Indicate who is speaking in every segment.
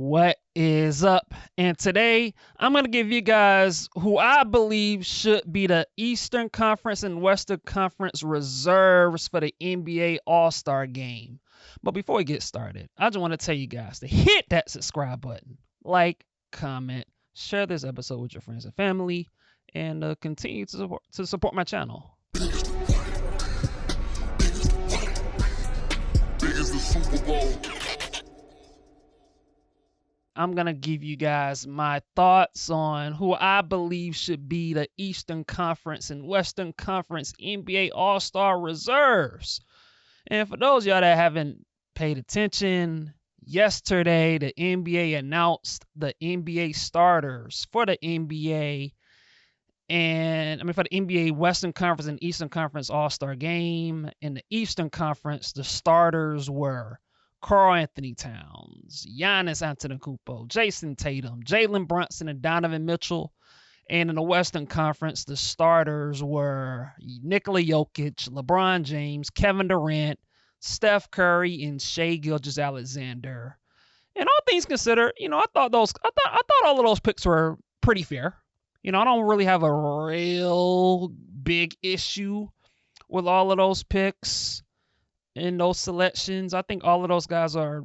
Speaker 1: What is up? And today I'm going to give you guys who I believe should be the Eastern Conference and Western Conference reserves for the NBA All-Star game. But before we get started, I just want to tell you guys to hit that subscribe button, like, comment, share this episode with your friends and family, and continue to support my channel.
Speaker 2: Big as the Super Bowl.
Speaker 1: I'm going to give you guys my thoughts on who I believe should be the Eastern Conference and Western Conference NBA All-Star reserves. And for those of y'all that haven't paid attention, yesterday the NBA announced the NBA starters for the NBA for the NBA Western Conference and Eastern Conference All-Star game. In the Eastern Conference, the starters were Karl Anthony Towns, Giannis Antetokounmpo, Jason Tatum, Jalen Brunson, and Donovan Mitchell. And in the Western Conference, the starters were Nikola Jokic, LeBron James, Kevin Durant, Steph Curry, and Shai Gilgeous-Alexander. And all things considered, I thought all of those picks were pretty fair. I don't really have a real big issue with all of those picks and those selections. I think all of those guys are,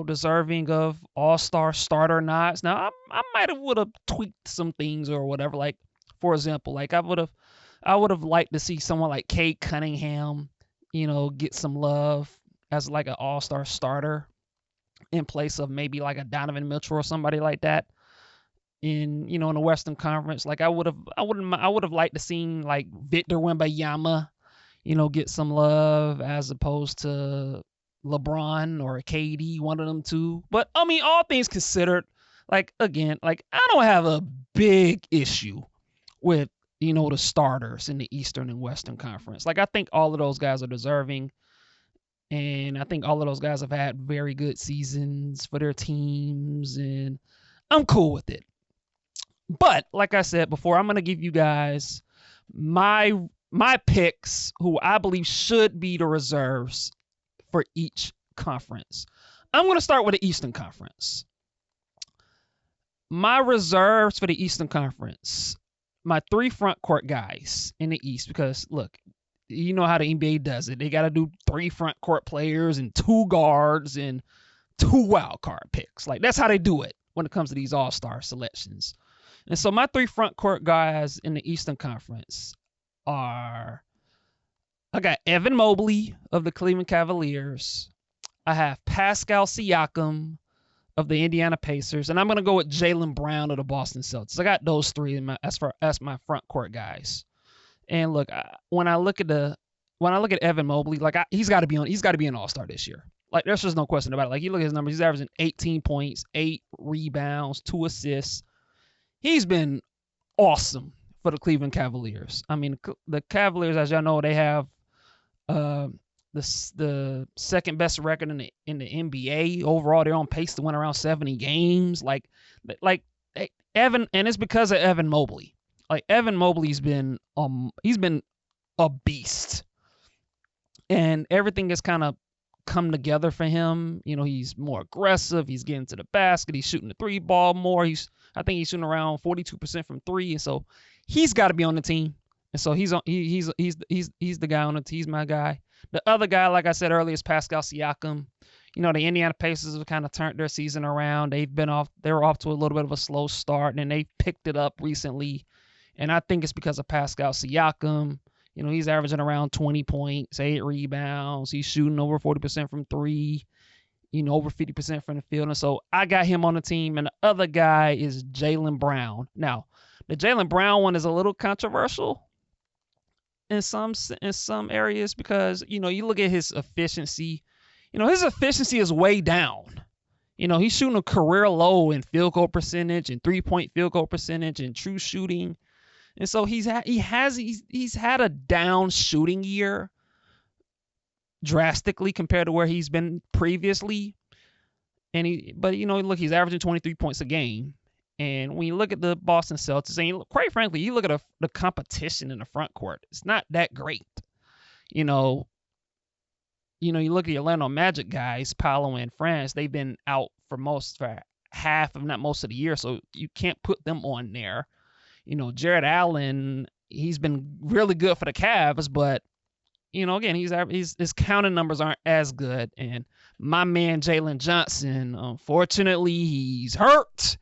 Speaker 1: deserving of all-star starter nods. Now, I would have tweaked some things or whatever. Like, for example, I would have liked to see someone like Cade Cunningham, get some love as like an all-star starter in place of maybe like a Donovan Mitchell or somebody like that. In the Western Conference, like I would have liked to seen like Victor Wembanyama, get some love as opposed to LeBron or KD, one of them two. But I mean, all things considered, I don't have a big issue with, the starters in the Eastern and Western Conference. Like, I think all of those guys are deserving. And I think all of those guys have had very good seasons for their teams. And I'm cool with it. But like I said before, I'm going to give you guys my picks who I believe should be the reserves for each conference. I'm going to start with the Eastern Conference. My reserves for the Eastern Conference, my three front court guys in the East, because look, you know how the NBA does it. They got to do three front court players and two guards and two wild card picks. Like, that's how they do it when it comes to these all-star selections. And so my three front court guys in the Eastern Conference are, I got Evan Mobley of the Cleveland Cavaliers. I have Pascal Siakam of the Indiana Pacers. And I'm going to go with Jaylen Brown of the Boston Celtics. I got those three as my front court guys. And look, when I look at Evan Mobley, he's got to be an all-star this year. Like, there's just no question about it. Like, you look at his numbers, he's averaging 18 points, 8 rebounds, 2 assists. He's been awesome for the Cleveland Cavaliers. I mean, the Cavaliers, as y'all know, they have the second best record in the NBA overall. They're on pace to win around 70 games. Like Evan, and it's because of Evan Mobley. Like, Evan Mobley's been he's been a beast, and everything has kind of come together for him. He's more aggressive. He's getting to the basket. He's shooting the three ball more. I think he's shooting around 42% from three, and so he's got to be on the team. And so he's the guy on the team. He's my guy. The other guy, like I said earlier, is Pascal Siakam. The Indiana Pacers have kind of turned their season around. They were off to a little bit of a slow start, and they picked it up recently. And I think it's because of Pascal Siakam. He's averaging around 20 points, 8 rebounds. He's shooting over 40% from three, over 50% from the field. And so I got him on the team. And the other guy is Jaylen Brown. Now, the Jaylen Brown one is a little controversial in some areas because, you look at his efficiency. His efficiency is way down. He's shooting a career low in field goal percentage and 3-point field goal percentage and true shooting. And so he's had a down shooting year drastically compared to where he's been previously. But look, he's averaging 23 points a game. And when you look at the Boston Celtics, and quite frankly, you look at the competition in the front court, it's not that great. You look at the Orlando Magic guys, Paolo and France, they've been out for half, if not most of the year, so you can't put them on there. Jared Allen, he's been really good for the Cavs, but again, his counting numbers aren't as good. And my man Jalen Johnson, unfortunately, he's hurt.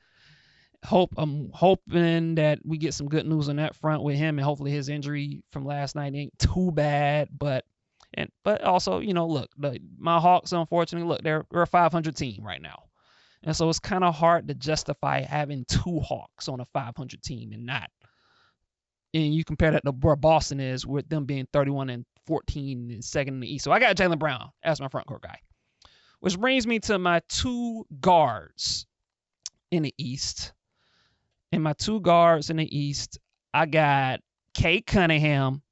Speaker 1: I'm hoping that we get some good news on that front with him, and hopefully his injury from last night ain't too bad. But also, look, my Hawks, unfortunately, look, they're a 500 team right now. And so it's kind of hard to justify having 2 Hawks on a 500 team and not. And you compare that to where Boston is, with them being 31-14 and second in the East. So I got Jaylen Brown as my front court guy. Which brings me to my 2 guards in the East. And my 2 guards in the East, I got Cade Cunningham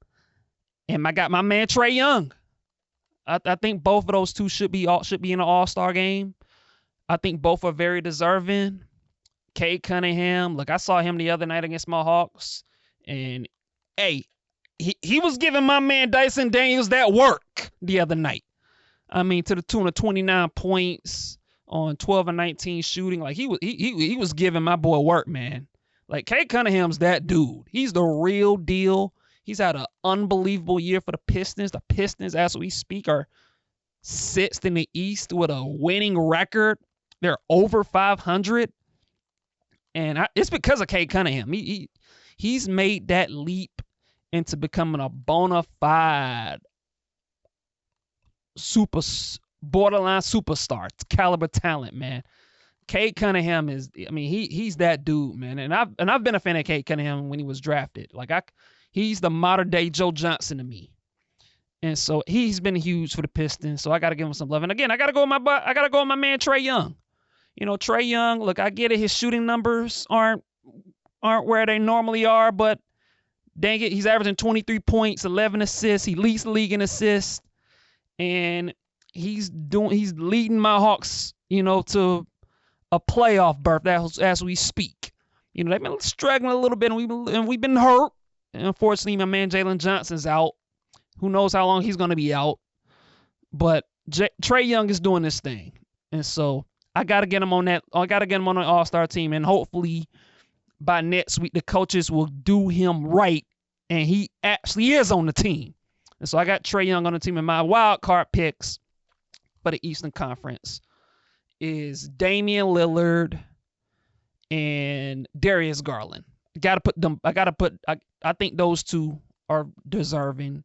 Speaker 1: and I got my man Trae Young. I think both of those two should be in an All-Star game. I think both are very deserving. Cade Cunningham, look, I saw him the other night against my Hawks, and hey, he was giving my man Dyson Daniels that work the other night. I mean, to the tune of 29 points on 12 and 19 shooting. Like he was giving my boy work, man. Like Cade Cunningham's that dude. He's the real deal. He's had an unbelievable year for the Pistons. The Pistons, as we speak, are 6th in the East with a winning record. They're over 500. And it's because of Cade Cunningham. He's made that leap into becoming a bona fide borderline superstar caliber talent, man. Cade Cunningham he's that dude, man. And I've been a fan of Cade Cunningham when he was drafted. Like he's the modern day Joe Johnson to me. And so he's been huge for the Pistons. So I got to give him some love. And again, I got to go with my man Trae Young. Trae Young, look, I get it. His shooting numbers aren't where they normally are, but dang it, he's averaging 23 points, 11 assists. He leads the league in assists. And he's leading my Hawks, to a playoff berth as we speak. They've been struggling a little bit, and we've been hurt. And unfortunately, my man Jalen Johnson's out. Who knows how long he's going to be out? But Trae Young is doing this thing, and so I got to get him on that. I got to get him on an All-Star team, and hopefully by next week the coaches will do him right, and he actually is on the team. And so I got Trae Young on the team, and my wild card picks for the Eastern Conference is Damian Lillard and Darius Garland. I think those two are deserving.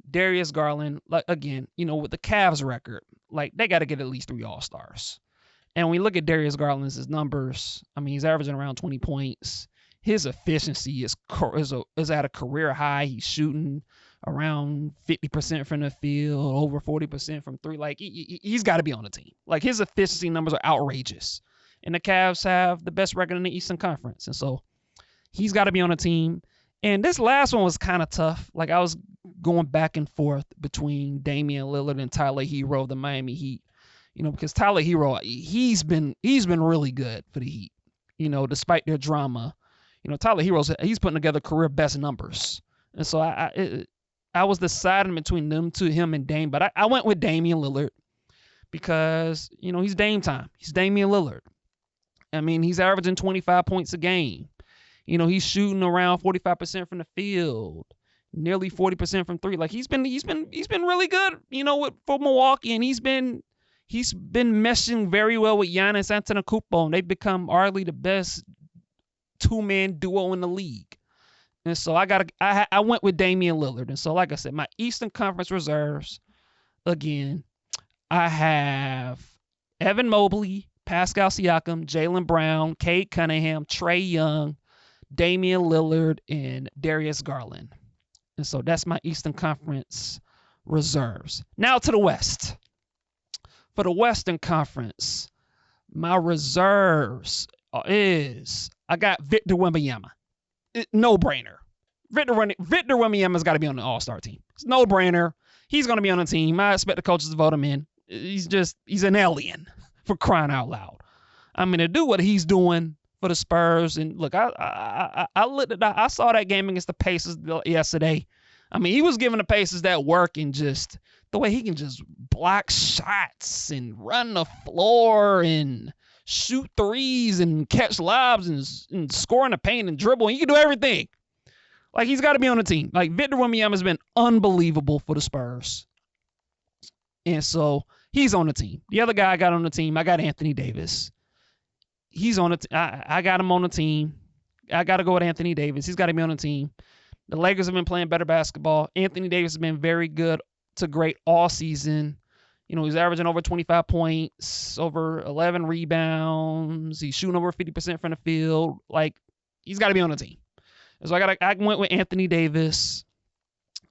Speaker 1: Darius Garland, like again, with the Cavs record, like they got to get at least 3 All-Stars. And when we look at Darius Garland's numbers, he's averaging around 20 points. His efficiency is at a career high. He's shooting around 50% from the field, over 40% from 3. Like he's got to be on the team. Like his efficiency numbers are outrageous. And the Cavs have the best record in the Eastern Conference. And so he's got to be on the team. And this last one was kind of tough. Like I was going back and forth between Damian Lillard and Tyler Hero of the Miami Heat. Because Tyler Hero, he's been really good for the Heat. Despite their drama. Tyler he's putting together career best numbers. And so I was deciding between him and Dame, but I went with Damian Lillard because, he's Dame time. He's Damian Lillard. He's averaging 25 points a game. He's shooting around 45% from the field, nearly 40% from 3. Like he's been really good, for Milwaukee, and he's been meshing very well with Giannis Antetokounmpo, and they've become arguably the best 2-man duo in the league. And so I went with Damian Lillard. And so, like I said, my Eastern Conference reserves, again, I have Evan Mobley, Pascal Siakam, Jaylen Brown, Cade Cunningham, Trae Young, Damian Lillard, and Darius Garland. And so that's my Eastern Conference reserves. Now to the West. For the Western Conference, my reserves is I got Victor Wembanyama. No brainer. Victor Wembanyama's got to be on the All-Star team. It's no brainer. He's going to be on the team. I expect the coaches to vote him in. He's an alien, for crying out loud. To do what he's doing for the Spurs. And look, I saw that game against the Pacers yesterday. He was giving the Pacers that work, and just the way he can just block shots and run the floor and shoot threes and catch lobs and score in the paint and dribble. And he can do everything. Like, he's got to be on the team. Like, Victor Wembanyama has been unbelievable for the Spurs. And so he's on the team. The other guy I got on the team, I got Anthony Davis. He's on the I got him on the team. I got to go with Anthony Davis. He's got to be on the team. The Lakers have been playing better basketball. Anthony Davis has been very good to great all season. You know, he's averaging over 25 points, over 11 rebounds. He's shooting over 50% from the field. Like, he's got to be on the team. So I went with Anthony Davis.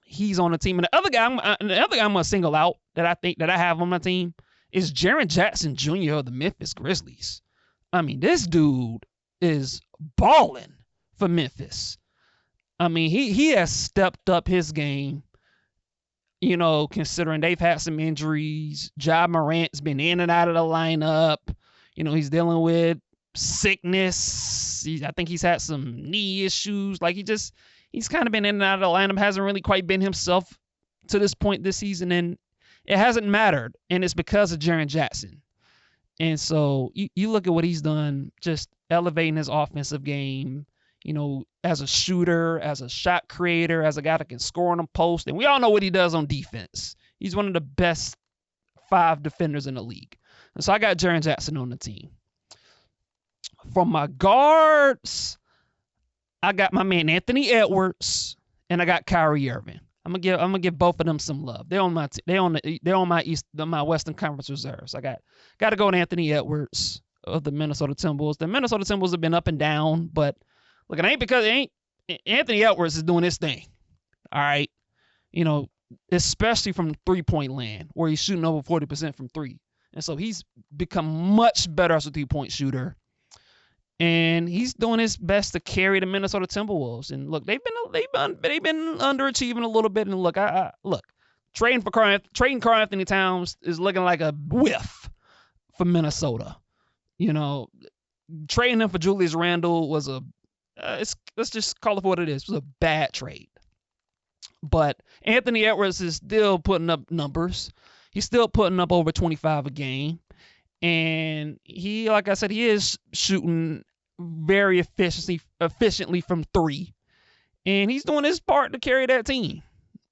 Speaker 1: He's on the team. And the other guy I'm going to single out that I think that I have on my team is Jaren Jackson Jr. of the Memphis Grizzlies. I mean, this dude is balling for Memphis. I mean, he has stepped up his game, you know, considering they've had some injuries. Ja Morant's been in and out of the lineup. You know, he's dealing with sickness. I think he's had some knee issues. Like, he's kind of been in and out of the lineup, hasn't really quite been himself to this point this season, and it hasn't mattered, and it's because of Jaren Jackson. And so you look at what he's done, just elevating his offensive game, you know, as a shooter, as a shot creator, as a guy that can score on the post. And we all know what he does on defense. He's one of the best 5 defenders in the league. And so I got Jaren Jackson on the team. From my guards, I got my man Anthony Edwards, and I got Kyrie Irving. I'm gonna give both of them some love. They're on my Western Conference reserves. I got to go with Anthony Edwards of the Minnesota Timberwolves. The Minnesota Timberwolves have been up and down, but look, Anthony Edwards is doing his thing. All right, you know, especially from 3-point land where he's shooting over 40% from 3, and so he's become much better as a 3-point shooter. And he's doing his best to carry the Minnesota Timberwolves. And look, they've been underachieving a little bit. And look, trading Karl Anthony Towns is looking like a whiff for Minnesota. You know, trading him for Julius Randle was let's just call it for what it is. It was a bad trade. But Anthony Edwards is still putting up numbers. He's still putting up over 25 a game. And he, like I said, he is shooting very efficiently from 3. And he's doing his part to carry that team,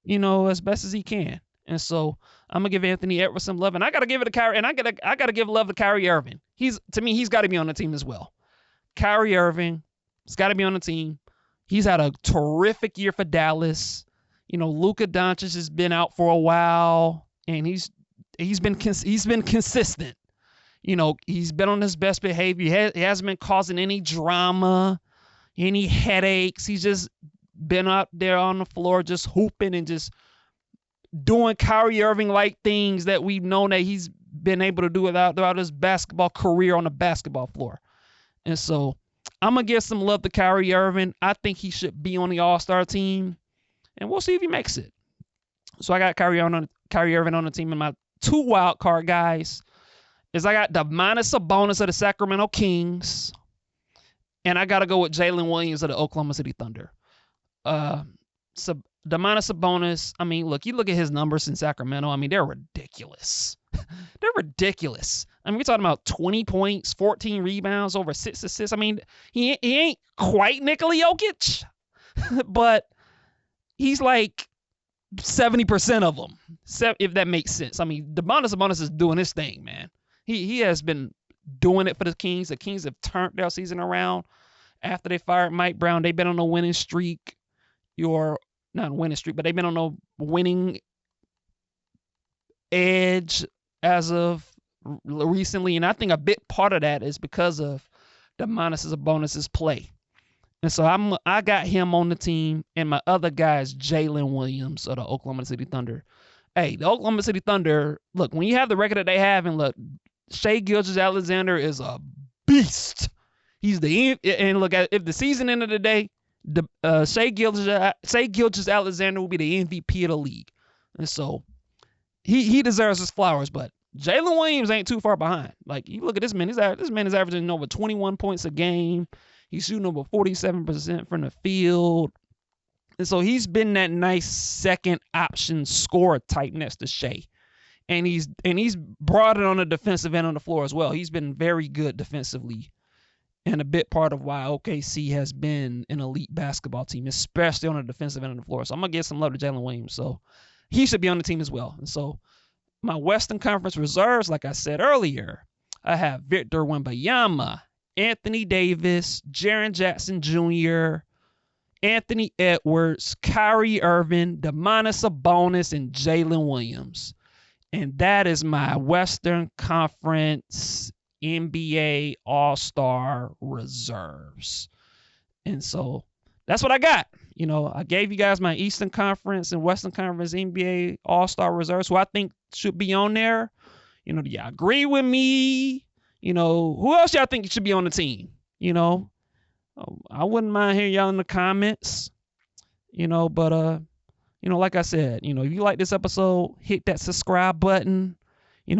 Speaker 1: you know, as best as he can. And so I'm going to give Anthony Edwards some love. And I got to give it to Kyrie. And I got to give love to Kyrie Irving. To me, he's got to be on the team as well. Kyrie Irving has got to be on the team. He's had a terrific year for Dallas. You know, Luka Doncic has been out for a while. And he's been consistent. You know, he's been on his best behavior. He hasn't been causing any drama, any headaches. He's just been out there on the floor just hooping and just doing Kyrie Irving-like things that we've known that he's been able to do throughout his basketball career on the basketball floor. And so I'm going to give some love to Kyrie Irving. I think he should be on the All-Star team, and we'll see if he makes it. So I got Kyrie Irving on the team, and my 2 wild card guys is I got Domantas Sabonis of the Sacramento Kings, and I got to go with Jalen Williams of the Oklahoma City Thunder. Domantas Sabonis, I mean, look at his numbers in Sacramento. I mean, they're ridiculous. They're ridiculous. I mean, we're talking about 20 points, 14 rebounds, over 6 assists. I mean, he ain't quite Nikola Jokic, but he's like 70% of them, if that makes sense. I mean, Domantas Sabonis is doing his thing, man. He has been doing it for the Kings. The Kings have turned their season around after they fired Mike Brown. They've been on a winning streak. Not a winning streak, but they've been on a winning edge as of recently. And I think a big part of that is because of Domantas Sabonis' play. And so I got him on the team, and my other guy is Jalen Williams of the Oklahoma City Thunder. Hey, the Oklahoma City Thunder, look, when you have the record that they have, and look, Shai Gilgeous-Alexander is a beast. And look, if the season ended today, Shai Gilgeous-Alexander will be the MVP of the league. And so he deserves his flowers, but Jalen Williams ain't too far behind. Like, you look at this man, this man is averaging over 21 points a game. He's shooting over 47% from the field. And so he's been that nice second option scorer type next to Shai. and he's brought it on the defensive end on the floor as well. He's been very good defensively, and a big part of why OKC has been an elite basketball team, especially on the defensive end of the floor. So I'm gonna give some love to Jalen Williams. So he should be on the team as well. And so my Western Conference reserves, like I said earlier, I have Victor Wembanyama, Anthony Davis, Jaren Jackson Jr., Anthony Edwards, Kyrie Irving, Domantas Sabonis, and Jalen Williams. And that is my Western Conference NBA All-Star reserves. And so that's what I got. I gave you guys my Eastern Conference and Western Conference NBA All-Star reserves, who I think should be on there. Do y'all agree with me? Who else y'all think should be on the team? I wouldn't mind hearing y'all in the comments. But like I said, if you like this episode, hit that subscribe button.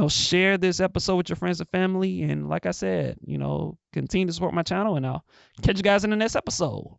Speaker 1: Share this episode with your friends and family. And like I said, continue to support my channel, and I'll catch you guys in the next episode.